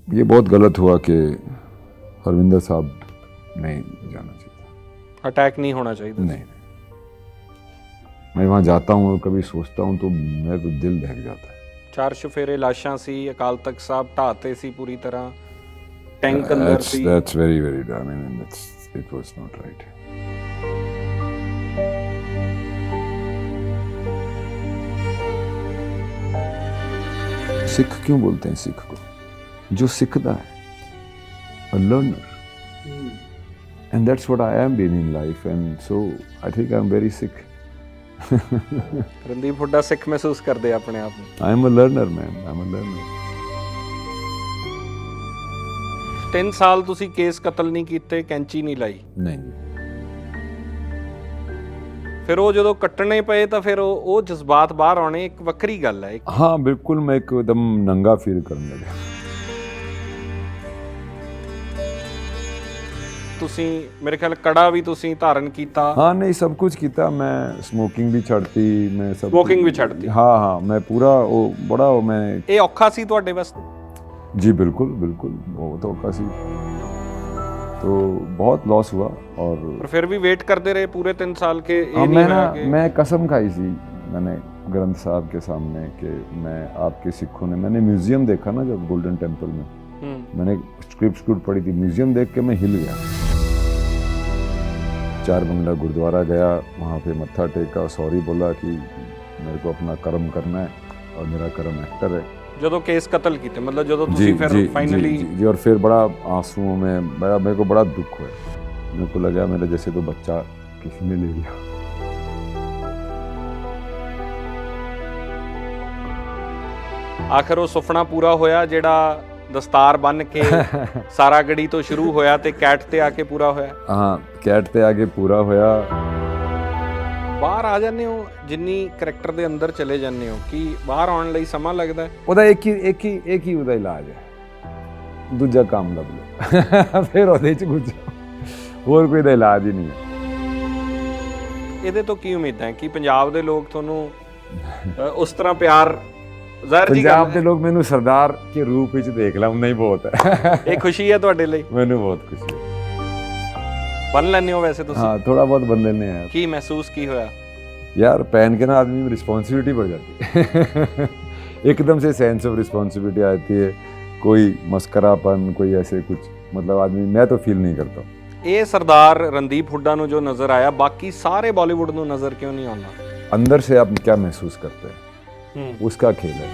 ये बहुत गलत हुआ कि हरविंदर साहब नहीं जाना चाहिए। अटैक नहीं होना चाहिए। नहीं, मैं वहाँ जाता हूँ और कभी सोचता हूँ तो मेरा तो दिल दहक जाता है। 4 ਚੁਫੇਰੇ ਲਾਸ਼ਾਂ ਸੀ, ਅਕਾਲ ਤਖਤ ਸਾਹਿਬ ਢਾਤੇ ਸੀ ਪੂਰੀ ਤਰ੍ਹਾਂ, ਟੈਂਕ ਅੰਦਰ ਸੀ। That's very, very, I mean, it was not right. Sikh क्यों बोलते हैं सिख को? जो सीखता है, a learner. And that's what I am being in life, and so I think I'm very sick. Randeep Hooda ਸਿੱਖ ਮਹਿਸੂਸ ਕਰਦੇ ਆਪਣੇ ਆਪ ਨੂੰ? I'm a learner, man. I'm a learner. 3 ਸਾਲ ਤੁਸੀਂ ਕੇਸ ਕਤਲ ਨਹੀਂ ਕੀਤੇ, ਕੈਂਚੀ ਨਹੀਂ ਲਾਈ, नहीं, ਫਿਰ ਉਹ ਜਦੋਂ ਕੱਟਣੇ ਪਏ ਤਾਂ ਫਿਰ ਉਹ ਜਜ਼ਬਾਤ ਬਾਹਰ ਆਉਣੇ ਇੱਕ ਵੱਖਰੀ ਗੱਲ ਹੈ। हाँ बिल्कुल, मैं एकदम नंगा फील करने लगा। ਤੁਸੀਂ ਮੇਰੇ ਖਿਆਲ ਕੜਾ ਵੀ ਤੁਸੀਂ ਧਾਰਨ ਕੀਤਾ। हाँ नहीं, सब कुछ किया। मैं स्मोकिंग भी छड़ती, मैं सब Smoking भी छड़ती? हाँ हाँ, मैं पूरा वो बड़ा मैं ਇਹ ਔਖਾ ਸੀ ਤੁਹਾਡੇ ਵਾਸਤੇ? जी बिल्कुल बिल्कुल, बहुत औखा सी, तो बहुत लॉस हुआ। और पर फिर भी वेट करते रहे पूरे 3 साल के? ये हाँ, नहीं मैं हुआ ना कि- मैं कसम खाई थी मैंने ग्रंथ साहब के सामने कि मैं आपके सिखों ने, मैंने म्यूजियम देखा ना जब गोल्डन टेम्पल में, मैंने स्क्रिप्ट पढ़ी थी, म्यूजियम देख के मैं हिल गया। 4 बंगला गुरुद्वारा गया, वहाँ पे मत्था टेका, सॉरी बोला कि मेरे को अपना कर्म करना है और मेरा कर्म एक्टर है। ਜਦੋਂ ਕੇਸ ਕਤਲ ਕੀਤੇ, ਮਤਲਬ ਜਦੋਂ जी ਤੁਸੀਂ जी ਫਿਰ ਫਾਈਨਲੀ? जी, जी, और फिर बड़ा आंसुओं में मेरे को बड़ा दुख हुआ। मेरे को लगा मेरे जैसे तो बच्चा किसी ने ले लिया। ਆਖਰ ਉਹ ਸੁਪਨਾ ਪੂਰਾ ਹੋਇਆ ਜਿਹੜਾ ਦਸਤਾਰ ਬੰਨ ਕੇ ਸਾਰਾਗੜੀ ਤੋਂ ਸ਼ੁਰੂ ਹੋਇਆ ਤੇ ਕੈਟ ਤੇ ਆ ਕੇ ਪੂਰਾ ਹੋਇਆ? हाँ, कैट ते आगे पूरा होया। ਬਾਹਰ ਆ ਜਾਂਦੇ ਹੋ, ਜਿੰਨੀ ਕਰੈਕਟਰ ਦੇ ਅੰਦਰ ਚਲੇ ਜਾਂਦੇ ਹੋ, ਕਿ ਬਾਹਰ ਆਉਣ ਲਈ ਸਮਾਂ ਲੱਗਦਾ ਹੈ? ਉਹਦਾ ਇੱਕ ਹੀ ਉਹਦਾ ਇਲਾਜ ਹੈ, ਦੂਜਾ ਕੰਮ ਲੱਭ ਲਓ ਫਿਰ ਉਹਦੇ ਚ ਕੁਝ ਹੋਰ ਕੋਈ ਦਾ ਇਲਾਜ ਹੀ ਨਹੀਂ ਹੈ। ਇਹਦੇ ਤੋਂ ਕੀ ਉਮੀਦਾਂ ਹੈ ਕਿ ਪੰਜਾਬ ਦੇ ਲੋਕ ਤੁਹਾਨੂੰ ਉਸ ਤਰ੍ਹਾਂ ਪਿਆਰ? ਜ਼ਾਹਿਰ ਜੀ ਪੰਜਾਬ ਦੇ ਲੋਕ ਮੈਨੂੰ ਸਰਦਾਰ ਕੇ ਰੂਪ ਵਿੱਚ ਦੇਖ ਲਾ, ਉਨਾ ਹੀ ਬਹੁਤ ਹੈ। ਇਹ ਖੁਸ਼ੀ ਹੈ ਤੁਹਾਡੇ ਲਈ? ਮੈਨੂੰ ਬਹੁਤ ਖੁਸ਼ੀ ਹੈ। ਬਣ ਲੈਂਦੇ ਹੋ ਵੈਸੇ ਤੁਸੀਂ? हाँ, थोड़ा बहुत बन लेने हैं ਕੀ ਮਹਿਸੂਸ ਕੀ ਹੋਇਆ? यार। पहन के ना आदमी में रिस्पॉन्सिबिलिटी बढ़ जाती है एकदम से सेंस ऑफ रिस्पॉन्सिबिलिटी आती है, कोई मस्करापन, कोई ऐसे कुछ, मतलब आदमी, मैं तो फील नहीं करता। ਇਹ ਸਰਦਾਰ ਰਣਦੀਪ ਹੁੱਡਾ ਨੂੰ ਜੋ ਨਜ਼ਰ ਆਇਆ, ਬਾਕੀ ਸਾਰੇ ਬਾਲੀਵੁੱਡ ਨੂੰ ਨਜ਼ਰ ਕਿਉਂ ਨਹੀਂ ਆਉਂਦਾ? अंदर से आप क्या महसूस करते हैं, उसका खेल है।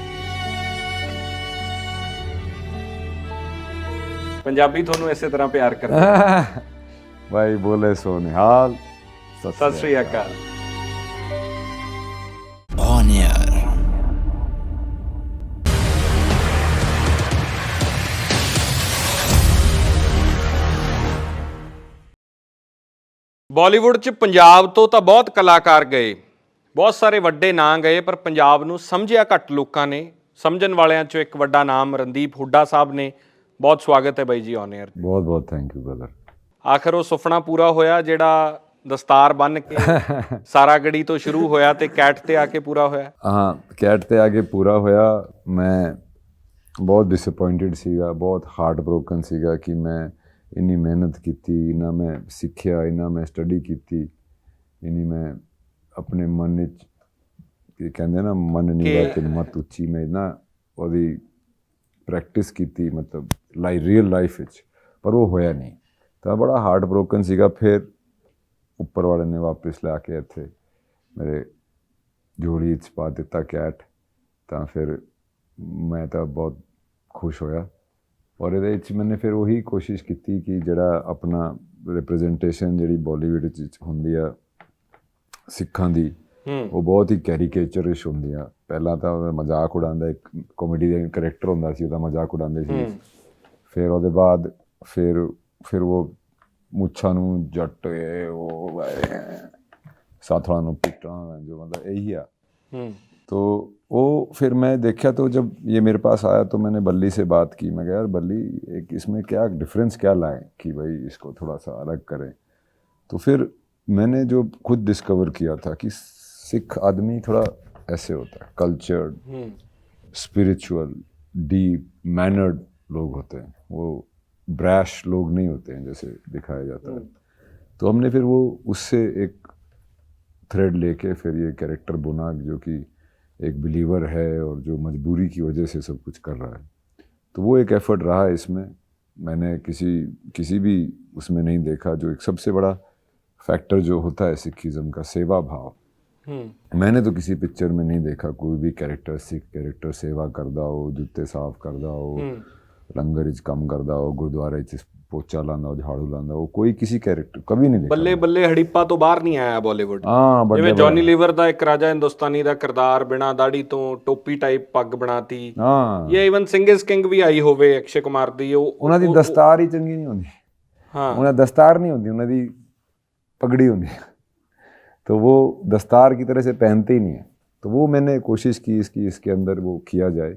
ਪੰਜਾਬੀ ਤੁਹਾਨੂੰ ਇਸੇ ਤਰ੍ਹਾਂ ਪਿਆਰ ਕਰਦੇ? भाई बोले सो निहाल, ਸਤਿ ਸ੍ਰੀ ਅਕਾਲ। On air. ਬਾਲੀਵੁੱਡ 'ਚ ਪੰਜਾਬ ਤੋਂ ਤਾਂ ਬਹੁਤ ਕਲਾਕਾਰ ਗਏ, ਬਹੁਤ ਸਾਰੇ ਵੱਡੇ ਨਾਂ ਗਏ, ਪਰ ਪੰਜਾਬ ਨੂੰ ਸਮਝਿਆ ਘੱਟ ਲੋਕਾਂ ਨੇ। ਸਮਝਣ ਵਾਲਿਆਂ 'ਚੋਂ ਇੱਕ ਵੱਡਾ ਨਾਮ ਰਣਦੀਪ ਹੁੱਡਾ ਸਾਹਿਬ ਨੇ। ਬਹੁਤ ਸਵਾਗਤ ਹੈ ਬਾਈ ਜੀ ਔਨ 에ਅਰ। बहुत बहुत थैंक यू ब्रदर। ਆਖਰ ਉਹ ਸੁਪਨਾ ਪੂਰਾ ਹੋਇਆ ਜਿਹੜਾ ਦਸਤਾਰ ਬੰਨ ਕੇ ਸਾਰਾਗੜੀ ਤੋਂ ਸ਼ੁਰੂ ਹੋਇਆ ਤੇ ਕੈਟ ਤੇ ਆ ਕੇ ਪੂਰਾ ਹੋਇਆ? हाँ, कैट ते आगे पूरा होया। मैं बहुत डिसअपॉइंटेड सीगा, बहुत हार्ट ब्रोकन सीगा कि मैं इन्नी मेहनत की, इन्ना मैं सीखिया, इन्ना मैं स्टडी की, इन्नी मैं अपने मन च कहते ना मन नीवा ते मत उच्ची, मैं ना ओदी प्रैक्टिस की, मतलब रियल लाइफ विच, पर वो होया नहीं। तो बड़ा हार्ट ब्रोकन सीगा। फिर उपर वाले ने वापस ला के इत्थे मेरे जोड़ी च पा दिता कैट, तो फिर मैं तो बहुत खुश होया। और ये मैंने फिर वही कोशिश की कि जड़ा अपना रिप्रजेंटेशन जी बॉलीवुड होंदी आ सिखां दी, वो बहुत ही कैरीकेचरिश होंदी आ। पहला तो मजाक उड़ांदा, एक कॉमेडी का करैक्टर होंदा सी, ओहदा मजाक उड़ांदे सी। फिर ਉਹਦੇ बाद फिर वो मुच्छा नूं जट वो साथड़ा नूं पिटा, जो मतलब यही आ। तो वो फिर मैं देखा, तो जब ये मेरे पास आया तो मैंने बल्ली से बात की। मैं कहा यार बल्ली, एक इसमें क्या डिफरेंस क्या लाएं कि भाई इसको थोड़ा सा अलग करें। तो फिर मैंने जो खुद डिस्कवर किया था कि सिख आदमी थोड़ा ऐसे होता है, कल्चर्ड, स्पिरिचुअल, डीप, मैनर्ड, लोग होते हैं, वो ब्रैश लोग नहीं होते हैं जैसे दिखाया जाता है। तो हमने फिर वो उससे एक थ्रेड लेके फिर ये कैरेक्टर बुना जो कि एक बिलीवर है और जो मजबूरी की वजह से सब कुछ कर रहा है। तो वो एक एफर्ट रहा है इसमें। मैंने किसी भी उसमें नहीं देखा जो एक सबसे बड़ा फैक्टर जो होता है सिखिज़म का, सेवा भाव। मैंने तो किसी पिक्चर में नहीं देखा कोई भी कैरेक्टर, सिख कैरेक्टर सेवा करदा हो, जूते साफ करदा हो, लंगर च कम करदा हो, गुरुद्वारे च पोचा लांदा हो, झाड़ू लांदा हो, कोई किसी कैरेक्टर कभी नहीं देखा। ਬੱਲੇ ਬੱਲੇ ਹੜੀਪਾ ਤੋਂ ਬਾਹਰ ਨਹੀਂ ਆਇਆ ਬਾਲੀਵੁੱਡ। हाँ बड़े ਜਿਵੇਂ ਜੌਨੀ ਲੀਵਰ ਦਾ ਇੱਕ ਰਾਜਾ ਹਿੰਦੁਸਤਾਨੀ ਦਾ ਕਿਰਦਾਰ ਬਿਨਾਂ ਦਾੜੀ ਤੋਂ ਟੋਪੀ ਟਾਈਪ ਪੱਗ ਬਣਾਤੀ। हाँ ਇਹ ਇਵਨ ਸਿੰਗਸ ਕਿੰਗ ਵੀ ਆਈ ਹੋਵੇ ਅਕਸ਼ੇ ਕੁਮਾਰ ਦੀ, ਉਹਨਾਂ ਦੀ ਦਸਤਾਰ ਹੀ ਚੰਗੀ ਨਹੀਂ ਹੁੰਦੀ। ਹਾਂ ਉਹਨਾਂ ਦਸਤਾਰ नहीं होती, ਉਹਨਾਂ ਦੀ पगड़ी होती है, तो वो दस्तार की तरह से पहनते ही नहीं है। तो वो मैंने कोशिश की इसके अंदर वो किया जाए।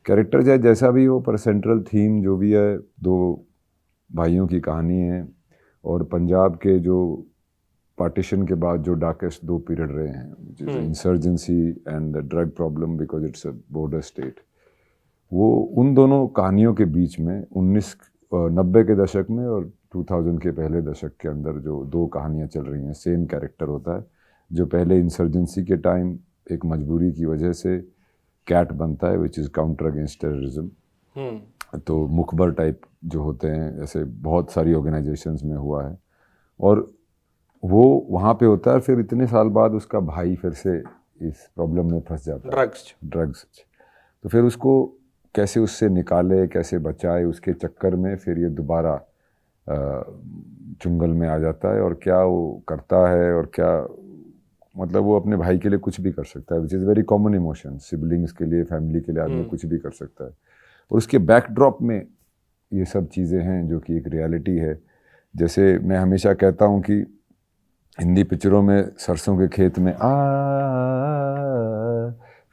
कैरेक्टर चाहे जैसा भी हो पर सेंट्रल थीम जो भी है, दो भाइयों की कहानी है और पंजाब के जो पार्टीशन के बाद जो डार्केस्ट 2 पीरियड रहे हैं, insurgency and the drug problem because it's a border state, वो उन दोनों कहानियों के बीच में 1990 के दशक में और 2000 के पहले दशक के अंदर जो 2 कहानियाँ चल रही हैं, सेम कैरेक्टर होता है जो पहले इंसर्जेंसी के टाइम एक मजबूरी की वजह से कैट बनता है which is counter against terrorism. तो मुखबर टाइप जो होते हैं ऐसे बहुत सारी ऑर्गेनाइजेशंस में हुआ है और वो वहाँ पे होता है। फिर इतने साल बाद उसका भाई फिर से इस प्रॉब्लम में फंस जाता है, ड्रग्स। तो फिर उसको कैसे उससे निकाले, कैसे बचाए, उसके चक्कर में फिर ये दोबारा चुंगल में आ जाता है और क्या वो करता है और क्या, मतलब वो अपने भाई के लिए कुछ भी कर सकता है which is very common emotion. Siblings के लिए, फैमिली के लिए आदमी कुछ भी कर सकता है और उसके बैकड्रॉप में ये सब चीज़ें हैं जो कि एक रियलिटी है। जैसे मैं हमेशा कहता हूँ कि हिंदी पिक्चरों में सरसों के खेत में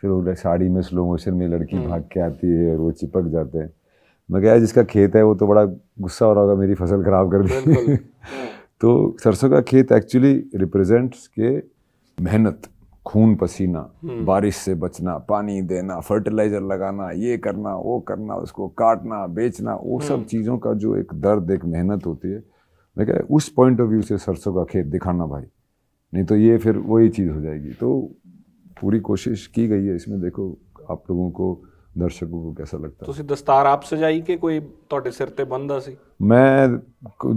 फिर वो साड़ी में स्लो मोशन में लड़की भाग के आती है और वो चिपक जाते हैं। मैं क्या, जिसका खेत है वो तो बड़ा गुस्सा हो रहा होगा मेरी फसल खराब कर दी। तो सरसों का खेत एक्चुअली रिप्रेजेंट्स के मेहनत, खून पसीना, बारिश से बचना, पानी देना, फर्टिलाइजर लगाना, ये करना, वो करना, उसको काटना, बेचना, वो सब चीज़ों का जो एक दर्द, एक मेहनत होती है। मैं क्या, उस पॉइंट ऑफ व्यू से सरसों का खेत दिखाना भाई, नहीं तो ये फिर वही चीज़ हो जाएगी। तो पूरी कोशिश की गई है इसमें। देखो आप लोगों को, दर्शकों को कैसा लगता है। ਤੁਸੀਂ ਦਸਤਾਰ ਆਪ ਸਜਾਈ ਕਿ ਕੋਈ ਤੁਹਾਡੇ ਸਿਰ ਤੇ ਬੰਨਦਾ ਸੀ? मैं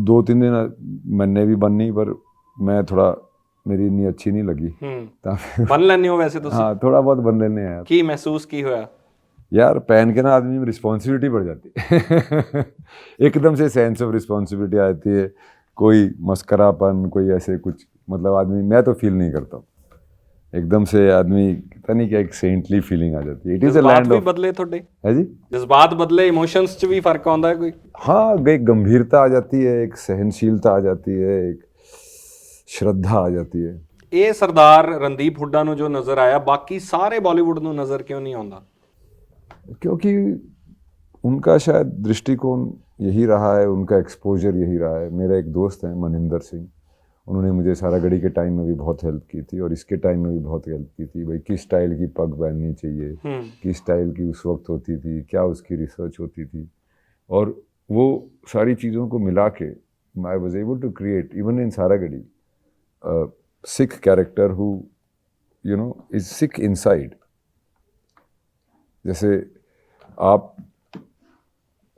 2-3 दिन मैंने भी बननी पर मैं थोड़ा, मेरी इतनी अच्छी नहीं लगी। ਬੰਨ ਲੈਂਦੇ ਹੋ ਵੈਸੇ ਤੁਸੀਂ? हाँ थोड़ा बहुत बन लेने हैं यार। ਕੀ ਮਹਿਸੂਸ ਕੀ ਹੋਇਆ? यार पहन के ना आदमी में रिस्पॉन्सिबिलिटी बढ़ जाती है। एकदम से सेंस ऑफ रिस्पॉन्सिबिलिटी आती है, कोई मस्करापन, कोई ऐसे कुछ, मतलब आदमी, मैं तो फील नहीं करता हूँ। एकदम से आदमी पता नहीं क्या एक सेंटली फीलिंग आ जाती है। It is a land of, बदले थोड़े है जी, जज्बात बदले, इमोशंस च भी फर्क आਉਂਦਾ है कोई? हाँ, एक गंभीरता आ जाती है, एक सहनशीलता आ जाती है, एक श्रद्धा आ जाती है। ਇਹ ਸਰਦਾਰ ਰਣਦੀਪ ਹੁੱਡਾ ਨੂੰ ਜੋ ਨਜ਼ਰ ਆਇਆ, ਬਾਕੀ ਸਾਰੇ ਬਾਲੀਵੁੱਡ ਨੂੰ ਨਜ਼ਰ ਕਿਉਂ ਨਹੀਂ ਆਉਂਦਾ? क्योंकि उनका शायद दृष्टिकोण यही रहा है, उनका एक्सपोजर यही रहा है। मेरा एक दोस्त है मनिंदर सिंह, उन्होंने मुझे सारागढ़ी के टाइम में भी बहुत हेल्प की थी और इसके टाइम में भी बहुत हेल्प की थी। भाई किस स्टाइल की पग पहननी चाहिए, किस स्टाइल की उस वक्त होती थी, क्या उसकी रिसर्च होती थी, और वो सारी चीज़ों को मिला के I was able to create even in Saragarhi Sikh character who you know is Sikh inside. जैसे आप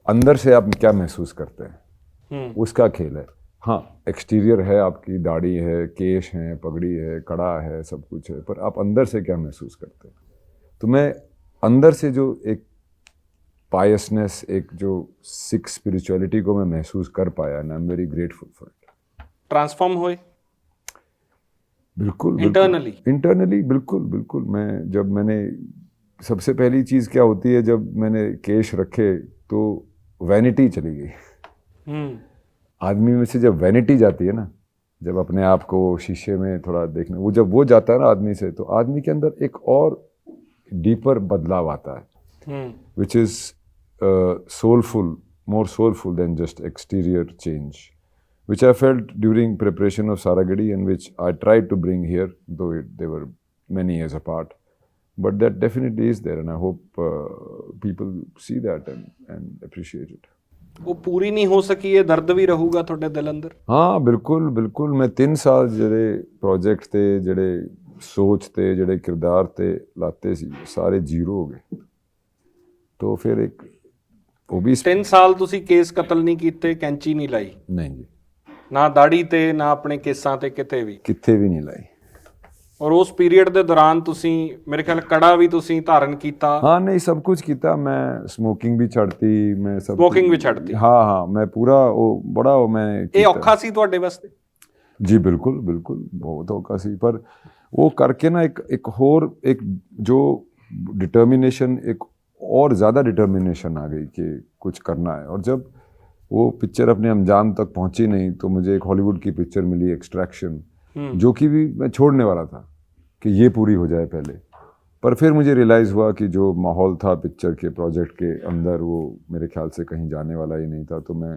अंदर से आप क्या महसूस करते हैं, उसका खेल है। हाँ, एक्सटीरियर है, आपकी दाढ़ी है, केश है, पगड़ी है, कड़ा है, सब कुछ है, पर आप अंदर से क्या महसूस करते हैं। तो मैं अंदर से जो एक पायसनेस, एक जो सिख स्पिरिचुअलिटी को मैं महसूस कर पाया, and I am very grateful for it. Transform हुए बिल्कुल इंटरनली बिल्कुल बिल्कुल। मैं जब मैंने, सबसे पहली चीज़ क्या होती है, जब मैंने केश रखे तो वैनिटी चली गई। आदमी में से जब वैनिटी जाती है ना, जब अपने आप को शीशे में थोड़ा देखना, वो जब वो जाता है ना आदमी से, तो आदमी के अंदर एक और डीपर बदलाव आता है, which is soulful, more soulful than just exterior change, which I felt during preparation of Saragadi and which I tried to bring here, though they were many years apart. but that definitely is there, and I hope people see that and appreciate it. ਉਹ ਪੂਰੀ ਨਹੀਂ ਹੋ ਸਕੀ, ਇਹ ਦਰਦ ਵੀ ਰਹੂਗਾ ਤੁਹਾਡੇ ਦਿਲ ਅੰਦਰ? ਹਾਂ ਬਿਲਕੁਲ ਬਿਲकुल। ਮੈਂ 3 ਸਾਲ ਜਿਹੜੇ ਪ੍ਰੋਜੈਕਟ ਤੇ ਜਿਹੜੇ ਸੋਚ ਤੇ ਜਿਹੜੇ ਕਿਰਦਾਰ ਤੇ ਲਾਤੇ ਸੀ ਸਾਰੇ ਜ਼ੀਰੋ ਹੋ ਗਏ। तो फिर एक ਉਹ ਵੀ 3 ਸਾਲ ਤੁਸੀਂ ਕੇਸ ਕਤਲ ਨਹੀਂ ਕੀਤੇ, ਕੈਂਚੀ ਨਹੀਂ ਲਾਈ? ਨਹੀਂ ਜੀ, ਨਾ ਦਾੜੀ ਤੇ ਨਾ ਆਪਣੇ ਕੇਸਾਂ ਤੇ ਕਿਤੇ ਵੀ? ਕਿੱਥੇ ਵੀ ਨਹੀਂ ਲਾਈ। ਔਰ ਉਸ ਪੀਰੀਅਡ ਦੇ ਦੌਰਾਨ ਤੁਸੀਂ ਮੇਰੇ ਖਿਆਲ ਕੜਾ ਵੀ ਤੁਸੀਂ ਧਾਰਨ ਕੀਤਾ? हाँ नहीं, सब कुछ किया। मैं स्मोकिंग भी छड़ती, मैं सब स्मोकिंग भी छड़ती? हाँ हाँ, मैं पूरा वो बड़ा वो मैं ਇਹ ਔਖਾ ਸੀ ਤੁਹਾਡੇ ਵਾਸਤੇ? जी बिल्कुल बिल्कुल, बहुत औखा सी। पर वो करके ना एक होर एक जो डिटर्मिनेशन, एक और ज़्यादा डिटर्मिनेशन आ गई कि कुछ करना है। और जब वो पिक्चर अपने अंजाम तक पहुंची नहीं तो मुझे एक हॉलीवुड की पिक्चर मिली एक्सट्रैक्शन, जो कि भी मैं छोड़ने वाला था कि ये पूरी हो जाए पहले। पर फिर मुझे रियलाइज़ हुआ कि जो माहौल था पिक्चर के प्रोजेक्ट के अंदर वो मेरे ख्याल से कहीं जाने वाला ही नहीं था। तो मैं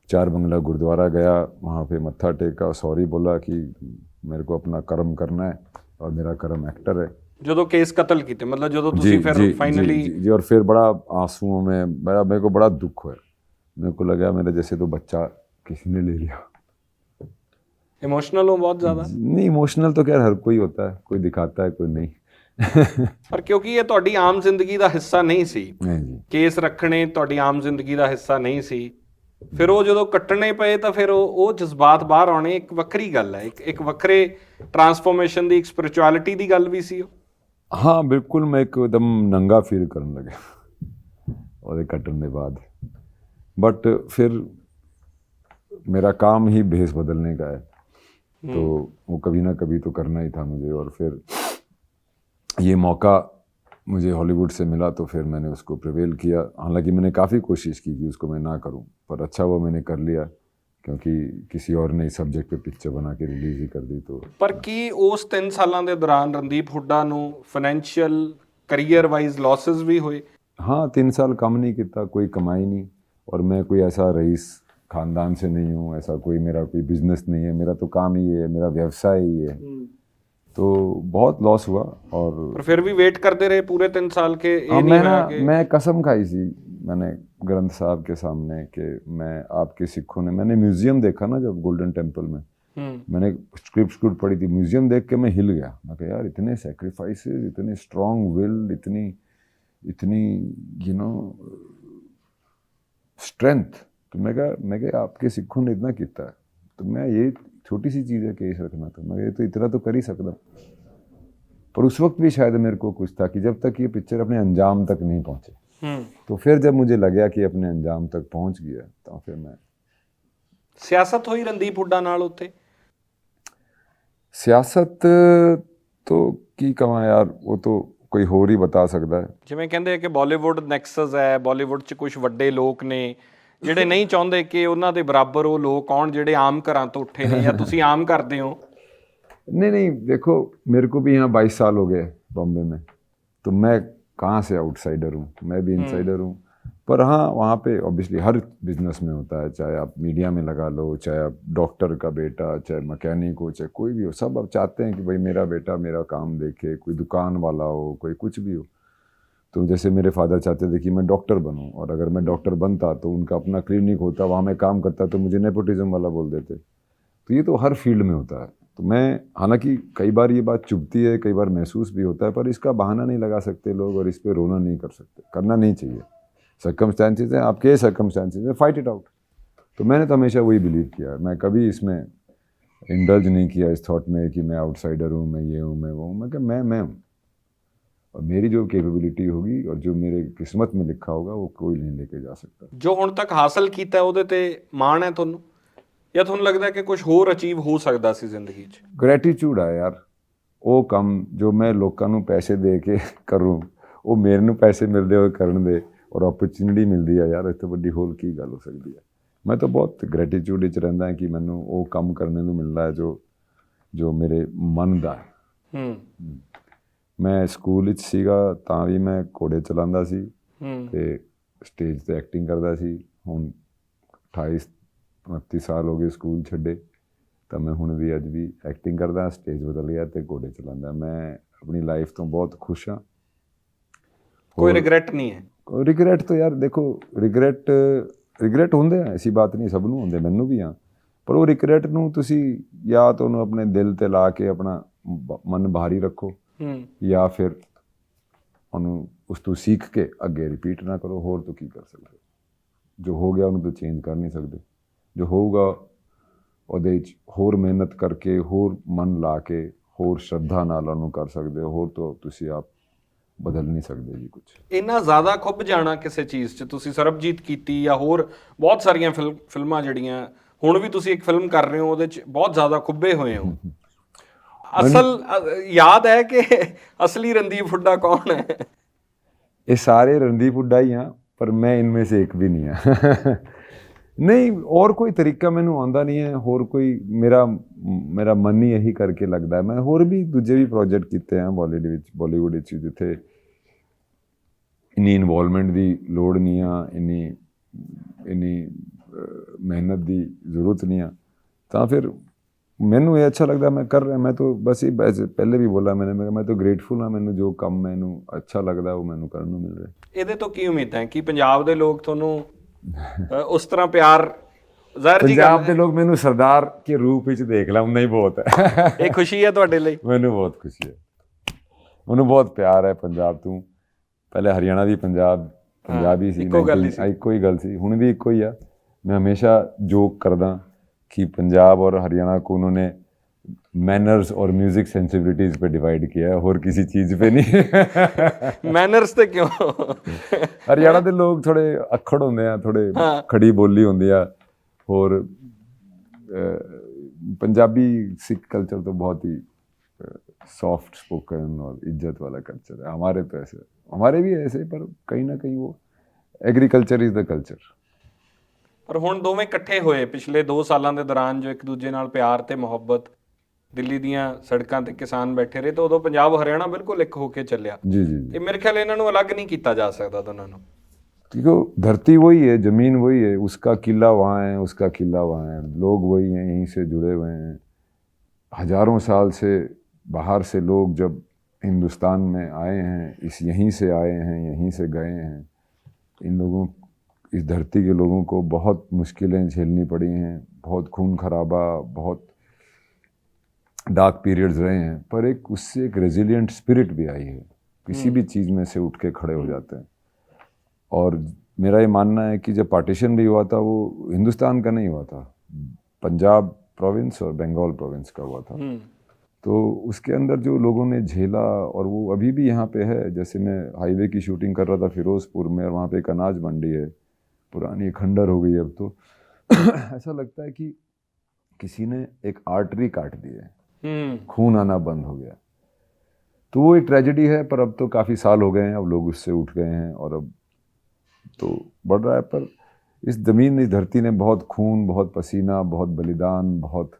4 बंगला गुरुद्वारा गया, वहाँ पे मत्था टेका, सॉरी बोला कि मेरे को अपना कर्म करना है और मेरा कर्म एक्टर है। ਜਦੋਂ ਕੇਸ ਕਤਲ ਕੀਤੇ, ਮਤਲਬ ਜਦੋਂ ਤੁਸੀਂ ਫਿਰ ਫਾਈਨਲੀ? जी, और फिर बड़ा आंसुओं में मेरे को बड़ा दुख हुआ। मेरे को लगा मेरा जैसे तो बच्चा किसी ने ले लिया। इमोशनल हो बहुत ज़्यादा? नहीं, इमोशनल तो खैर हर कोई होता है, कोई दिखाता है कोई नहीं। ਪਰ ਕਿਉਂਕਿ ਇਹ ਤੁਹਾਡੀ ਆਮ ਜ਼ਿੰਦਗੀ ਦਾ ਹਿੱਸਾ ਨਹੀਂ ਸੀ, नहीं जी, ਕੇਸ ਰੱਖਣੇ ਤੁਹਾਡੀ ਆਮ ਜ਼ਿੰਦਗੀ ਦਾ ਹਿੱਸਾ ਨਹੀਂ ਸੀ। ਫਿਰ ਉਹ ਜਦੋਂ ਕੱਟਣੇ ਪਏ ਤਾਂ ਫਿਰ ਉਹ ਜਜ਼ਬਾਤ ਬਾਹਰ ਆਉਣੇ ਇੱਕ ਵੱਖਰੀ ਗੱਲ ਹੈ, ਇੱਕ ਵੱਖਰੇ ਟਰਾਂਸਫੋਰਮੇਸ਼ਨ ਦੀ, ਇੱਕ ਸਪਿਰਿਚੁਅਲਿਟੀ ਦੀ ਗੱਲ ਵੀ ਸੀ ਉਹ। हाँ बिल्कुल, मैं एकदम नंगा फील करने लगा और एक कटन के बाद। बट फिर मेरा काम ही भेस बदलने का है, तो वो कभी ना कभी तो करना ही था मुझे। और फिर ये मौका मुझे हॉलीवुड से मिला तो फिर मैंने उसको प्रिवेल किया। हालांकि मैंने काफ़ी कोशिश की कि उसको मैं ना करूं, पर अच्छा वो मैंने कर लिया क्योंकि किसी और ने इस सब्जेक्ट पे पिक्चर बना के रिलीज़ ही कर दी। तो ਪਰ ਕੀ ਉਸ 3 ਸਾਲਾਂ ਦੇ ਦੌਰਾਨ ਰਣਦੀਪ ਹੁੱਡਾ ਨੂੰ ਫਾਈਨੈਂਸ਼ੀਅਲ ਕਰੀਅਰ ਵਾਈਜ਼ ਲੌਸਸ ਵੀ ਹੋਏ? हाँ, 3 साल कम नहीं किया, कोई कमाई नहीं। और मैं कोई ऐसा रईस ख़ानदान से नहीं हूँ, ऐसा कोई मेरा कोई बिजनेस नहीं है, मेरा तो काम ही है, मेरा व्यवसाय ही है। तो बहुत लॉस हुआ। और पर फिर भी वेट करते रहे पूरे 3 साल के? हाँ, मैं कसम खाई सी मैंने ग्रंथ साहब के सामने कि मैं आपके सिखों ने, मैंने म्यूजियम देखा ना जब गोल्डन टेम्पल में, मैंने स्क्रिप्ट पढ़ी थी, म्यूजियम देख के मैं हिल गया। मैं कहा यार इतने सेक्रीफाइसेस, इतने स्ट्रॉन्ग विल, इतनी स्ट्रेंथ। तो मैं कहा आपके सिखों ने इतना किया, तो मैं ये छोटी सी चीज़ है केस रखना, तो मैं ये तो इतना तो कर ही सकता। पर उस वक्त भी शायद मेरे को कुछ था कि जब तक ये पिक्चर अपने अंजाम तक नहीं पहुंचे, तो फिर जब मुझे लगा कि अपने अंजाम तक पहुंच गया तो फिर मैं। ਸਿਆਸਤ ਹੋਈ ਰਣਦੀਪ ਹੁੱਡਾ ਨਾਲ ਉੱਥੇ? सियासत तो की कहा यार, वो तो कोई होर ही बता सकता है। ਜਿਵੇਂ ਕਹਿੰਦੇ ਆ ਕਿ ਬਾਲੀਵੁੱਡ ਨੈਕਸਸ ਹੈ, ਬਾਲੀਵੁੱਡ 'ਚ ਕੁਝ ਵੱਡੇ ਲੋਕ ਨੇ ਜਿਹੜੇ ਨਹੀਂ ਚਾਹੁੰਦੇ ਕਿ ਉਹਨਾਂ ਦੇ ਬਰਾਬਰ ਉਹ ਲੋਕ ਆਉਣ ਜਿਹੜੇ ਆਮ ਘਰਾਂ ਤੋਂ ਉੱਠੇ ਨੇ, ਜਾਂ ਤੁਸੀਂ ਆਮ ਕਰਦੇ ਹੋ? नहीं, देखो मेरे को भी यहाँ 22 साल हो गए बॉम्बे में, तो मैं कहाँ से आउटसाइडर हूँ, मैं भी इनसाइडर हूँ। पर हाँ, वहाँ पे ऑब्वियसली हर बिजनेस में होता है, चाहे आप मीडिया में लगा लो, चाहे आप डॉक्टर का बेटा, चाहे मैकेनिक हो, चाहे कोई भी हो, सब अब चाहते हैं कि भाई मेरा बेटा मेरा काम देखे, कोई दुकान वाला हो, कोई कुछ भी हो। तो जैसे मेरे फादर चाहते थे कि मैं डॉक्टर बनूं, और अगर मैं डॉक्टर बनता तो उनका अपना क्लिनिक होता, वहाँ मैं काम करता तो मुझे नेपोटिज्म वाला बोल देते। तो ये तो हर फील्ड में होता है। तो मैं, हालांकि कई बार ये बात चुभती है, कई बार महसूस भी होता है, पर इसका बहाना नहीं लगा सकते लोग और इस पर रोना नहीं कर सकते, करना नहीं चाहिए। सर्कमस्टेंसेस हैं, आपके सर्कमस्टेंसेस हैं, फाइट इट आउट। तो मैंने तो हमेशा वही बिलीव किया है, मैं कभी इसमें इंडल्ज नहीं किया इस थॉट में कि मैं आउटसाइडर हूँ, मैं ये हूँ, मैं वो हूँ। मैं क्या, मैं हूँ, और मेरी जो कैपेबिलिटी होगी और जो मेरे किस्मत में लिखा होगा वो कोई नहीं लेके जा सकता। ਜੋ ਹੁਣ ਤੱਕ ਹਾਸਲ ਕੀਤਾ ਉਹਦੇ ਤੇ ਮਾਣ ਹੈ ਤੁਹਾਨੂੰ, ਜਾਂ ਤੁਹਾਨੂੰ ਲੱਗਦਾ ਕਿ ਕੁਝ ਹੋਰ ਅਚੀਵ ਹੋ ਸਕਦਾ ਸੀ ਜ਼ਿੰਦਗੀ 'ਚ? ਗ੍ਰੈਟੀਟਿਊਡ ਆ ਯਾਰ, ਉਹ ਕੰਮ ਜੋ ਮੈਂ ਲੋਕਾਂ ਨੂੰ ਪੈਸੇ ਦੇ ਕੇ ਕਰੂੰ, ਉਹ ਮੇਰੇ ਨੂੰ ਪੈਸੇ ਮਿਲਦੇ ਹੋਏ ਕਰਨ ਦੇ ਔਰ ਓਪਰਚੁਨਿਟੀ ਮਿਲਦੀ ਆ ਯਾਰ, ਇਸ ਤੋਂ ਵੱਡੀ ਹੋਰ ਕੀ ਗੱਲ ਹੋ ਸਕਦੀ ਹੈ। ਮੈਂ ਤਾਂ ਬਹੁਤ ਗ੍ਰੈਟੀਟਿਊਡ ਵਿੱਚ ਰਹਿੰਦਾ ਕਿ ਮੈਨੂੰ ਉਹ ਕੰਮ ਕਰਨ ਨੂੰ ਮਿਲਦਾ ਹੈ ਜੋ ਮੇਰੇ ਮਨ ਦਾ ਹੈ। ਮੈਂ ਸਕੂਲ ਵਿੱਚ ਸੀਗਾ ਤਾਂ ਵੀ ਮੈਂ ਘੋੜੇ ਚਲਾਉਂਦਾ ਸੀ ਤੇ ਸਟੇਜ 'ਤੇ ਐਕਟਿੰਗ ਕਰਦਾ ਸੀ। ਹੁਣ 28-29 ਸਾਲ ਹੋ ਗਏ ਸਕੂਲ ਛੱਡੇ, ਤਾਂ ਮੈਂ ਹੁਣ ਵੀ ਅੱਜ ਵੀ ਐਕਟਿੰਗ ਕਰਦਾ, ਸਟੇਜ ਬਦਲ ਗਿਆ ਅਤੇ ਘੋੜੇ ਚਲਾਉਂਦਾ। ਮੈਂ ਆਪਣੀ ਲਾਈਫ ਤੋਂ ਬਹੁਤ ਖੁਸ਼ ਹਾਂ कोई रिग्रेट नहीं है? ਰਿਗਰੈਟ ਤਾਂ ਯਾਰ ਦੇਖੋ, ਰਿਗਰੈਟ ਹੁੰਦੇ ਆ, ਐਸੀ ਬਾਤ ਨਹੀਂ, ਸਭ ਨੂੰ ਹੁੰਦੇ, ਮੈਨੂੰ ਵੀ ਆ, ਪਰ ਉਹ ਰਿਗਰੈਟ ਨੂੰ ਤੁਸੀਂ ਜਾਂ ਤਾਂ ਉਹਨੂੰ ਆਪਣੇ ਦਿਲ ਤੇ ਲਾ ਕੇ ਆਪਣਾ ਮਨ ਬਾਹਰੀ ਰੱਖੋ, ਜਾਂ ਫਿਰ ਉਹਨੂੰ ਉਸ ਤੋਂ ਸਿੱਖ ਕੇ ਅੱਗੇ ਰਿਪੀਟ ਨਾ ਕਰੋ। ਹੋਰ ਤਾਂ ਕੀ ਕਰ ਸਕਦੇ? ਜੋ ਹੋ ਗਿਆ ਉਹਨੂੰ ਤਾਂ ਚੇਂਜ ਕਰ ਨਹੀਂ ਸਕਦੇ। ਜੋ ਹੋਊਗਾ ਉਹਦੇ 'ਚ ਹੋਰ ਮਿਹਨਤ ਕਰਕੇ, ਹੋਰ ਮਨ ਲਾ ਕੇ, ਹੋਰ ਸ਼ਰਧਾ ਨਾਲ ਉਹਨੂੰ ਕਰ ਸਕਦੇ ਹੋ। ਹੋਰ ਤਾਂ ਤੁਸੀਂ ਆਪ ਬਦਲ ਨਹੀਂ ਸਕਦੇ ਜੀ ਕੁਝ। ਇੰਨਾ ਜ਼ਿਆਦਾ ਖੁੱਭ ਜਾਣਾ ਕਿਸੇ ਚੀਜ਼ 'ਚ, ਤੁਸੀਂ ਸਰਬਜੀਤ ਕੀਤੀ ਜਾਂ ਹੋਰ ਬਹੁਤ ਸਾਰੀਆਂ ਫਿਲਮਾਂ ਜਿਹੜੀਆਂ ਹੁਣ ਵੀ ਤੁਸੀਂ ਇੱਕ ਫਿਲਮ ਕਰ ਰਹੇ ਹੋ ਉਹਦੇ 'ਚ ਬਹੁਤ ਜ਼ਿਆਦਾ ਖੁੱਬੇ ਹੋਏ ਹੋ। ਅਸਲ ਯਾਦ ਹੈ ਕਿ असली रणदीप हुड्डा कौन है? ये सारे रणदीप हुड्डा ही हाँ, पर मैं इनमें से एक भी नहीं हाँ। नहीं, और कोई तरीका मैनू आंदा नहीं है, होर कोई मेरा मन ही यही करके लगता है। मैं होर भी दूजे भी प्रोजेक्ट किए हैं बॉलीवुड जिथे इन्नी इनवॉल्वमेंट की लोड़ नहीं आ, इन्नी मेहनत की जरूरत नहीं आ, तो फिर मैनू ये अच्छा लगता, मैं कर रहा। मैं तो बस ही पहले भी बोला मैंने, मैं तो ग्रेटफुल हाँ, मैनू जो काम मैनू अच्छा लगता वो मैनू करने को मिल रहा। ਇਹਦੇ ਤੋਂ ਕੀ ਉਮੀਦ ਹੈ ਕਿ ਪੰਜਾਬ ਦੇ ਲੋਕ ਤੁਹਾਨੂੰ ਉਸ ਤਰ੍ਹਾਂ ਪਿਆਰ ਜ਼ਾਹਿਰ ਜੀ ਪੰਜਾਬ ਦੇ ਲੋਕ ਮੈਨੂੰ ਸਰਦਾਰ ਕੇ ਰੂਪ ਵਿੱਚ ਦੇਖ ਲਾ, ਉਨਾ ਹੀ ਬਹੁਤ ਹੈ। ਇਹ ਖੁਸ਼ੀ ਹੈ ਤੁਹਾਡੇ ਲਈ? ਮੈਨੂੰ ਬਹੁਤ ਖੁਸ਼ੀ ਹੈ, ਮੈਨੂੰ ਬਹੁਤ ਪਿਆਰ ਹੈ ਪੰਜਾਬ ਤੋਂ। ਪਹਿਲੇ ਹਰਿਆਣਾ ਦੀ ਪੰਜਾਬੀ ਸੀ, ਇੱਕੋ ਹੀ ਗੱਲ ਸੀ, ਹੁਣ ਵੀ ਇੱਕੋ ਹੀ ਆ। मैं हमेशा जोक करदा कि पंजाब और हरियाणा को उन्होंने मैनर्स और म्यूजिक सेंसिबिलिटीज पे डिवाइड किया है, और किसी चीज़ पे नहीं। मैनर्स ते क्यों? हरियाणा के लोग थोड़े अखड़ होंगे, थोड़े खड़ी बोली होंगी आ, और पंजाबी सिख कल्चर तो बहुत ही सॉफ्ट स्पोकन और इज्जत वाला कल्चर है। हमारे तो ऐसे, हमारे भी ऐसे, पर कहीं ना कहीं वो एग्रीकल्चर इज़ द कल्चर। ਪਰ ਹੁਣ ਦੋਵੇਂ ਇਕੱਠੇ ਹੋਏ ਪਿਛਲੇ 2 ਸਾਲਾਂ ਦੇ ਦੌਰਾਨ, ਜੋ ਇੱਕ ਦੂਜੇ ਨਾਲ ਪਿਆਰ ਤੇ ਮੁਹੱਬਤ, ਦਿੱਲੀ ਦੀਆਂ ਸੜਕਾਂ ਤੇ ਕਿਸਾਨ ਬੈਠੇ ਰਹੇ, ਤਾਂ ਉਦੋਂ ਪੰਜਾਬ ਹਰਿਆਣਾ ਬਿਲਕੁਲ ਇੱਕ ਹੋ ਕੇ ਚੱਲਿਆ। जी जी। ਤੇ ਮੇਰੇ ਖਿਆਲ ਇਹਨਾਂ ਨੂੰ ਅਲੱਗ ਨਹੀਂ ਕੀਤਾ ਜਾ ਸਕਦਾ ਦੋਨਾਂ ਨੂੰ। क्योंकि धरती वही है, ज़मीन वही है, उसका किला वहाँ है, उसका किला वहाँ है, लोग वही हैं, यहीं से जुड़े हुए हैं। हजारों साल से बाहर से लोग जब हिंदुस्तान में आए हैं, यहीं से आए हैं, यहीं से गए हैं। इन लोगों, इस धरती के लोगों को बहुत मुश्किलें झेलनी पड़ी हैं, बहुत खून खराबा, बहुत डार्क पीरियड्स रहे हैं, पर उससे एक रेजिलिएंट स्पिरिट भी आई है। किसी भी चीज़ में से उठ के खड़े हो जाते हैं। और मेरा ये मानना है कि जब पार्टीशन भी हुआ था, वो हिंदुस्तान का नहीं हुआ था, पंजाब प्रोविंस और बंगाल प्रोविंस का हुआ था। तो उसके अंदर जो लोगों ने झेला, और वो अभी भी यहाँ पे है। जैसे मैं हाईवे की शूटिंग कर रहा था फिरोजपुर में, और वहाँ पे एक अनाज मंडी है, पुरानी खंडर हो गई अब तो। ऐसा लगता है कि किसी ने एक आर्टरी काट दी है, खून आना बंद हो गया। तो वो एक ट्रेजेडी है, पर अब तो काफ़ी साल हो गए हैं, अब लोग उससे उठ गए हैं, और अब तो बढ़ रहा है। पर इस ज़मीन, इस धरती ने बहुत खून, बहुत पसीना, बहुत बलिदान, बहुत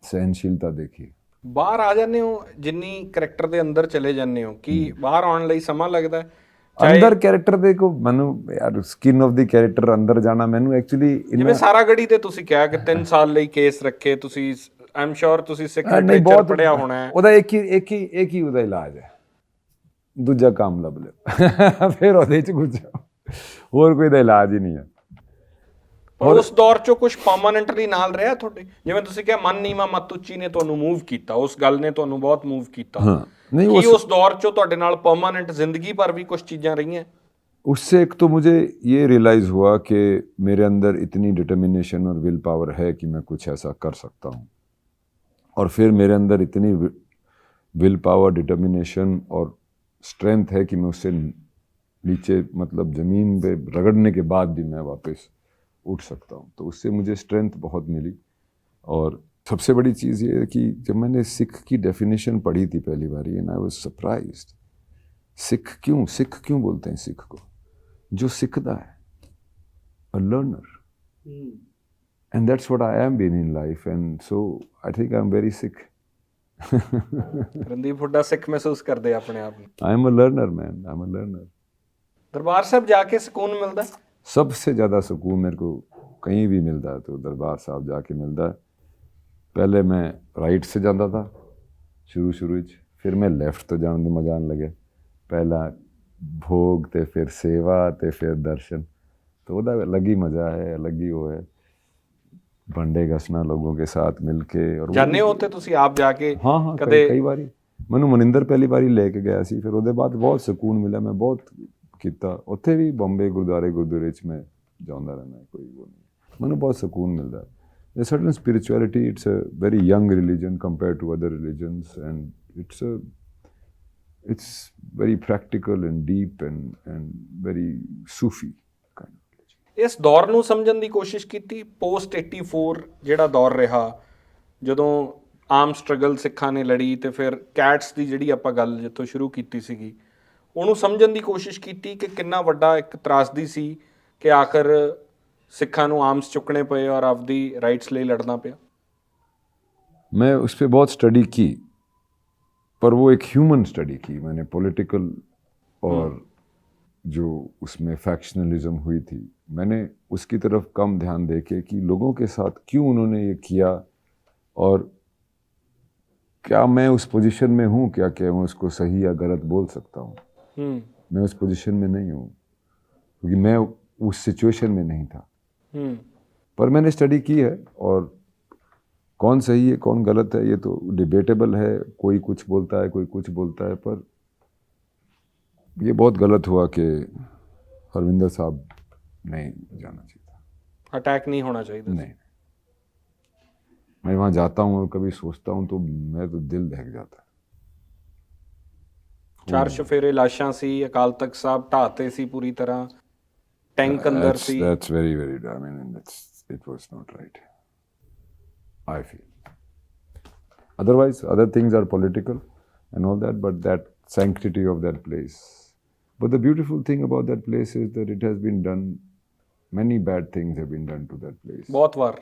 सहनशीलता देखी। ਬਾਹਰ ਆ ਜਾਂਦੇ ਹੋ, ਜਿੰਨੀ ਕਰੈਕਟਰ ਦੇ ਅੰਦਰ ਚਲੇ ਜਾਂਦੇ ਹੋ, ਕਿ ਬਾਹਰ ਆਉਣ ਲਈ ਸਮਾਂ ਲੱਗਦਾ ਹੈ? ਅੰਦਰ ਕੈਰੈਕਟਰ ਦੇ ਕੋ ਮੈਨੂੰ ਯਾਰ ਸਕਿਨ ਆਫ ਦੀ ਕੈਰੈਕਟਰ ਅੰਦਰ ਜਾਣਾ ਮੈਨੂੰ ਐਕਚੁਅਲੀ, ਜਿਵੇਂ ਸਾਰਾਗੜੀ ਤੇ ਤੁਸੀਂ ਕਿਹਾ ਕਿ 3 ਸਾਲ ਲਈ ਕੇਸ ਰੱਖੇ ਤੁਸੀਂ, ਆਮ ਸ਼ੋਰ ਤੁਸੀਂ ਸਿੱਖ ਲਿਟਰੇਚਰ ਪੜਿਆ ਹੋਣਾ ਹੈ। ਉਹਦਾ ਇੱਕ ਹੀ ਉਹਦਾ ਇਲਾਜ ਹੈ, ਦੂਜਾ ਕੰਮ ਲੱਭ ਲਿਓ, ਫਿਰ ਉਹਦੇ ਚ ਗੁੱਸ ਜਾਓ, ਹੋਰ ਕੋਈ ਦਾ ਇਲਾਜ ਹੀ ਨਹੀਂ ਹੈ। ਪਰ ਉਸ ਦੌਰ ਚੋਂ ਕੁਝ ਪਰਮਾਨੈਂਟਲੀ ਨਾਲ ਰਿਹਾ ਤੁਹਾਡੇ? ਜਿਵੇਂ ਤੁਸੀਂ ਕਿਹਾ ਮਨ ਨੀਵਾ ਮਤ ਉੱਚੀ ਨੇ ਤੁਹਾਨੂੰ ਮੂਵ ਕੀਤਾ, ਉਸ ਗੱਲ ਨੇ ਤੁਹਾਨੂੰ ਬਹੁਤ ਮੂਵ ਕੀਤਾ। नहीं, कि उस दौर चो ਤੁਹਾਡੇ ਨਾਲ परमानेंट जिंदगी पर भी कुछ चीज़ें रही हैं? उससे एक तो मुझे ये रियलाइज़ हुआ कि मेरे अंदर इतनी डिटर्मिनेशन और विल पावर है कि मैं कुछ ऐसा कर सकता हूँ। और फिर मेरे अंदर इतनी विल पावर, डिटर्मिनेशन और स्ट्रेंथ है कि मैं उससे नीचे, मतलब ज़मीन पे रगड़ने के बाद भी मैं वापस उठ सकता हूँ। तो उससे मुझे स्ट्रेंथ बहुत मिली। और सबसे बड़ी चीज़ ये है कि जब मैंने सिख की डेफिनेशन पढ़ी थी पहली बार, and I was surprised. Sikh क्यों बोलते हैं सिख को? जो सीखता है, a learner, and that's what I am been in life, and so I think I am very Sikh. Randeep Hooda Sikh महसूस करते अपने आप में? I am a learner man, I am a learner. Darbar Sahib जाके सुकून मिलता है? सबसे ज़्यादा सुकून मेरे को कहीं भी मिलता है तो दरबार साहब जाके मिलता है। पहले मैं राइट से जाता था शुरू, फिर मैं लैफ्ट तो जाने मजा आने लगे, ਪਹਿਲਾਂ भोग ਤੇ ਫਿਰ सेवा ਤੇ ਫਿਰ दर्शन, तो ਉਹਦਾ अलग ही मज़ा है, अलग ही वो है, ਵੰਡੇ ਘਸਣਾ लोगों के साथ मिल के। और ਜਾਣੇ ਹੋ ਉੱਥੇ ਤੁਸੀਂ ਆਪ ਜਾ ਕੇ? हाँ हाँ ਕਦੇ कई ਵਾਰੀ ਮੈਨੂੰ ਮਨਿੰਦਰ ਪਹਿਲੀ ਵਾਰੀ ਲੈ ਕੇ ਗਿਆ ਸੀ, ਫਿਰ ਉਹਦੇ ਬਾਅਦ ਬਹੁਤ ਸਕੂਨ ਮਿਲਿਆ, ਮੈਂ ਬਹੁਤ ਕੀਤਾ ਉੱਥੇ ਵੀ, ਬੰਬੇ ਗੁਰਦੁਆਰੇ 'ਚ ਮੈਂ ਜਾਂਦਾ ਰਹਿੰਦਾ, ਕੋਈ ਉਹ ਨਹੀਂ, ਮੈਨੂੰ ਬਹੁਤ ਸਕੂਨ ਮਿਲਦਾ। A certain spirituality, it's a very young religion compared to other religions, and it's very practical and deep and very Sufi kind of religion. ਇਸ ਦੌਰ ਨੂੰ ਸਮਝਣ ਦੀ ਕੋਸ਼ਿਸ਼ ਕੀਤੀ? ਪੋਸਟ 84 ਜਿਹੜਾ ਦੌਰ ਰਿਹਾ, ਜਦੋਂ ਆਮ ਸਟਰਗਲ ਸਿੱਖਾਂ ਨੇ ਲੜੀ, ਤੇ ਫਿਰ ਕੈਟਸ ਦੀ ਜਿਹੜੀ ਆਪਾਂ ਗੱਲ ਜਿੱਥੋਂ ਸ਼ੁਰੂ ਕੀਤੀ ਸੀਗੀ, ਉਹਨੂੰ ਸਮਝਣ ਦੀ ਕੋਸ਼ਿਸ਼ ਕੀਤੀ ਕਿ ਕਿੰਨਾ ਵੱਡਾ ਇੱਕ ਤਰਾਸਦੀ ਸੀ ਕਿ ਆਖਰ ਸਿੱਖਾਂ ਨੂੰ ਆਰਮਸ ਚੁੱਕਣੇ ਪਏ ਔਰ ਆਪਦੀ ਰਾਈਟਸ ਲਈ ਲੜਨਾ ਪਿਆ? मैं उस पर बहुत स्टडी की, पर वो एक ह्यूमन स्टडी की मैंने, पॉलिटिकल और जो उसमें फैक्शनलिज्म हुई थी, मैंने उसकी तरफ कम ध्यान देके कि लोगों के साथ क्यों उन्होंने ये किया, और क्या मैं उस पोजीशन में हूँ, क्या क्या मैं उसको सही या गलत बोल सकता हूँ। मैं उस पोजीशन में नहीं हूँ क्योंकि मैं उस सिचुएशन में नहीं था, पर मैंने स्टडी की है, और कौन सही है कौन गलत है ये तो डिबेटेबल है, कोई कुछ बोलता है कोई कुछ बोलता है, पर ये बहुत गलत हुआ कि हरविंदर साहब नहीं जाना चाहिए था, अटैक नहीं होना चाहिए। नहीं, मैं वहाँ जाता हूँ और कभी सोचता हूँ तो मैं तो दिल दहक जाता है। 4 ਚੁਫੇਰੇ ਲਾਸ਼ਾਂ ਸੀ, ਅਕਾਲ ਤਖਤ ਸਾਹਿਬ ਢਾਤੇ ਸੀ ਪੂਰੀ ਤਰ੍ਹਾਂ, ਟੈਂਕ ਅੰਦਰ ਸੀ। That's very I mean it was not right, I feel. Otherwise other things are political and all that, but that sanctity of that place. But the beautiful thing about that place is that it has been done, many bad things have been done to that place, ਬਹੁਤ ਵਾਰ,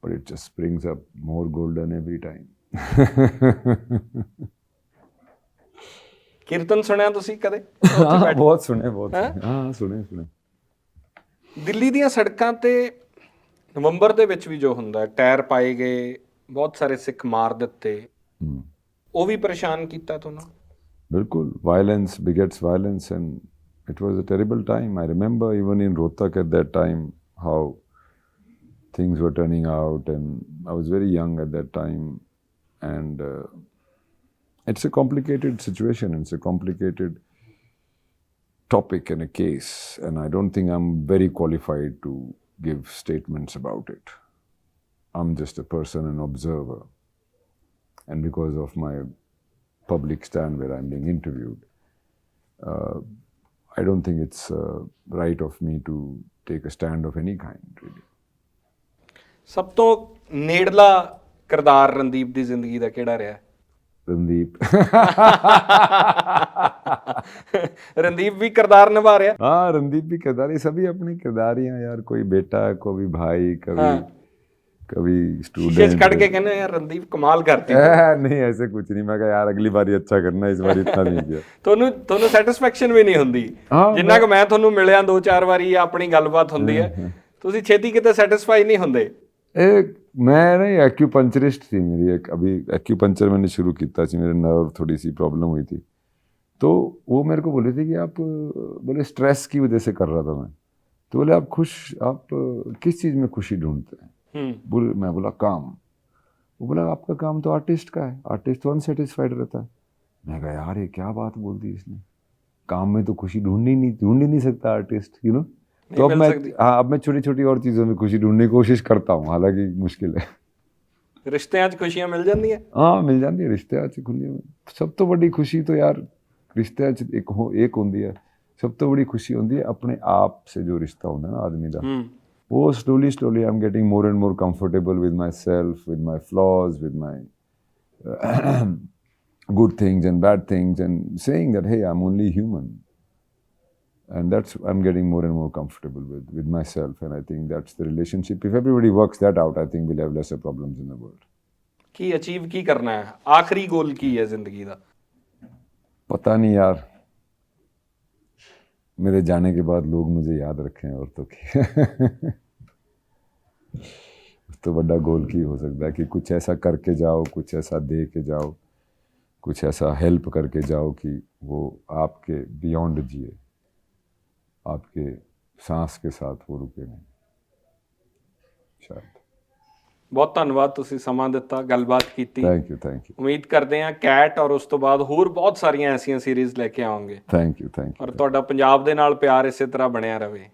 but it just brings up more golden every time. ਕੀਰਤਨ ਸੁਣਿਆ ਤੁਸੀਂ ਕਦੇ? ਬਹੁਤ ਸੁਣੇ, ਬਹੁਤ ਹਾਂ ਸੁਣੇ। ਦਿੱਲੀ ਦੀਆਂ ਸੜਕਾਂ ਤੇ ਨਵੰਬਰ ਦੇ ਵਿੱਚ ਵੀ ਜੋ ਹੁੰਦਾ, ਟਾਇਰ ਪਾਏ ਗਏ, ਬਹੁਤ ਸਾਰੇ ਸਿੱਖ ਮਾਰ ਦਿੱਤੇ, ਉਹ ਵੀ ਪਰੇਸ਼ਾਨ ਕੀਤਾ ਤੁਹਾਨੂੰ? ਬਿਲਕੁਲ, violence begets violence, and it was a terrible time. I remember even in Rohtak at that time how things were turning out, and I was very young at that time, and it's a complicated situation, it's a complicated topic and a case, and I don't think I'm very qualified to give statements about it. I'm just a person, an observer, and because of my public stand where I'm being interviewed, I don't think it's right of me to take a stand of any kind, really. ਸਭ ਤੋਂ ਨੇੜਲਾ ਕਿਰਦਾਰ ਰਣਦੀਪ ਦੀ ਜ਼ਿੰਦਗੀ ਦਾ ਕਿਹੜਾ ਰਿਹਾ? रणदीप। रणदीप भी किरदार निभा रहा है। हाँ, रणदीप भी किरदार, ये सभी अपनी किरदार ही हैं यार, कोई बेटा, कभी भाई, कभी स्टूडेंट। कट के कहने यार रणदीप कमाल करती नहीं ऐसे कुछ नहीं, मैं कहा यार अगली बारी अच्छा करना, इस बार इतना नहीं किया। ਤੁਹਾਨੂੰ ਸੈਟੀਸਫੈਕਸ਼ਨ ਵੀ ਨਹੀਂ ਹੁੰਦੀ ਜਿੰਨਾ ਕਿ ਮੈਂ ਤੁਹਾਨੂੰ ਮਿਲਿਆ 2-4 ਵਾਰੀ, ਆਪਣੀ ਗੱਲਬਾਤ ਹੁੰਦੀ ਹੈ, ਤੁਸੀਂ ਛੇਤੀ ਕਿਤੇ ਸੈਟੀਸਫਾਈ ਨਹੀਂ ਹੁੰਦੇ। मैं ना एक्यूपंचरिस्ट थी मेरी, एक अभी एक्यूपंचर मैंने शुरू किया थी, मेरे नर्व थोड़ी सी प्रॉब्लम हुई थी, तो वो मेरे को बोले थे कि आप, बोले स्ट्रेस की वजह से कर रहा था मैं, तो बोले आप किस चीज़ में खुशी ढूंढते हैं? मैं बोला काम। वो बोला आपका काम तो आर्टिस्ट का है, आर्टिस्ट तो अनसेटिस्फाइड रहता है। मैं कहा यार ये क्या बात बोल दी इसने, काम में तो खुशी ढूंढ ही नहीं सकता आर्टिस्ट, यू नो। तो अब मैं छोटी छोटी और चीज़ों में खुशी ढूंढने की कोशिश करता हूँ, हालांकि मुश्किल है। रिश्तियां च खुशियां मिल जाती हैं? हाँ मिल जाती है, रिश्तियां च खुशियां। सब तो बड़ी खुशी तो यार रिश्तियां च एक होती है, सब तो बड़ी खुशी होती है अपने आप से जो रिश्ता होता है ना आदमी का, वो slowly I am getting more and more comfortable with my self, with my flaws, with my good things and bad things, and saying that hey, I'm only human. And that's, I'm getting more and more comfortable with myself, and I think that's the relationship. If everybody works that out, I think we'll have lesser problems in the world. ਕੀ achieve ਕੀ ਕਰਨਾ ਹੈ? ਆਖਰੀ ਗੋਲ ਕੀ ਹੈ ਜ਼ਿੰਦਗੀ ਦਾ? पता नहीं यार, मेरे जाने के बाद लोग मुझे याद रखें और तो की तो बड़ा गोल की हो सकता है कि कुछ ऐसा करके जाओ, कुछ ऐसा दे के जाओ, कुछ ऐसा हेल्प करके जाओ कि वो आपके बियॉन्ड जिए, आपके सांस के साथ वो रुके नहीं शायद। ਬਹੁਤ ਧੰਨਵਾਦ, ਤੁਸੀਂ ਸਮਾਂ ਦਿੱਤਾ, ਗੱਲਬਾਤ ਕੀਤੀ। थैंक यू ਉਮੀਦ ਕਰਦੇ ਹਾਂ ਕੈਟ ਔਰ ਉਸ ਤੋਂ ਬਾਅਦ ਹੋਰ ਬਹੁਤ ਸਾਰੀਆਂ ਐਸੀਆਂ ਸੀਰੀਜ਼ ਲੈ ਕੇ ਆਵਾਂਗੇ। थैंक यू ਔਰ ਤੁਹਾਡਾ ਪੰਜਾਬ ਦੇ ਨਾਲ ਪਿਆਰ ਇਸੇ ਤਰ੍ਹਾਂ ਬਣਿਆ ਰਵੇ,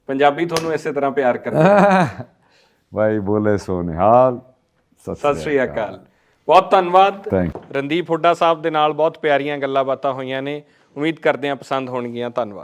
ਪੰਜਾਬੀ ਤੁਹਾਨੂੰ ਇਸੇ ਤਰ੍ਹਾਂ ਪਿਆਰ ਕਰਦੇ। भाई बोले सो निहाल, ਸਤਿ ਸ੍ਰੀ ਅਕਾਲ। ਬਹੁਤ ਧੰਨਵਾਦ। Thank you. ਰਣਦੀਪ ਹੁੱਡਾ ਸਾਹਿਬ ਦੇ ਨਾਲ ਬਹੁਤ ਪਿਆਰੀਆਂ ਗੱਲਾਂ ਬਾਤਾਂ ਹੋਈਆਂ ਨੇ, ਉਮੀਦ ਕਰਦੇ ਹਾਂ ਪਸੰਦ ਹੋਣਗੀਆਂ। ਧੰਨਵਾਦ।